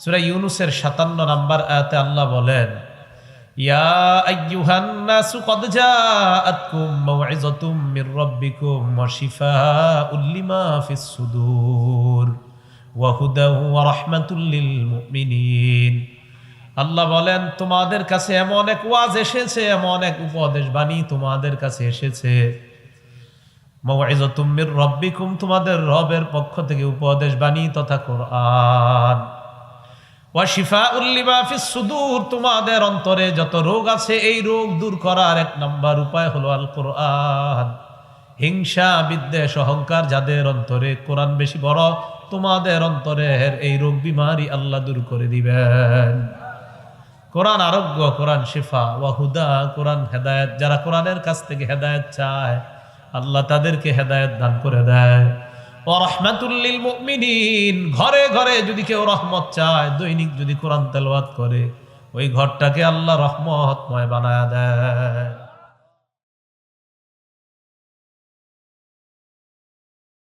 সূরা ইউনূসের ৫৭ নম্বর আয়াতে আল্লাহ বলেন, ইয়া আইয়ুহান নাসু ক্বাদ জাআতকুম মাউইযাতুম মির রাব্বিকুম ওয়া শিফাউল লিমা ফিস সুদূর ওয়া হুদাও ওয়া রাহমাতুল লিল মুমিনিন। আল্লাহ বলেন, তোমাদের কাছে এমন এক ওয়াজ এসেছে, এমন এক উপদেশ বাণী তোমাদের কাছে এসেছে। মাউইযাতুম মির রাব্বিকুম, তোমাদের রবের পক্ষ থেকে উপদেশ বাণী তথা কোরআন। ওয়া শিফাউল লিমা ফিস সুদূর, তোমাদের অন্তরে যত রোগ আছে এই রোগ দূর করার এক নাম্বার উপায় হলো আল কোরআন। হিংসা, বিদ্বেষ, অহংকার যাদের অন্তরে, কোরআন বেশি বড়, তোমাদের অন্তরের এই রোগ বিমারি আল্লাহ দূর করে দিবেন। কোরআন আরোগ্য, কোরআন শিফা, ওয়া হুদা, কোরআন হেদায়েত। যারা কোরআনের কাছ থেকে হেদায়েত চায় আল্লাহ তাদেরকে হেদায়েত দান করে দেয়। ওয়া রাহমাতুল লিল মুমিনিন, ঘরে ঘরে যদি কেউ রহমত চায়, দৈনিক যদি কোরআন তেলাওয়াত করে, ওই ঘরটাকে আল্লাহ রহমতময় বানায়া দেয়।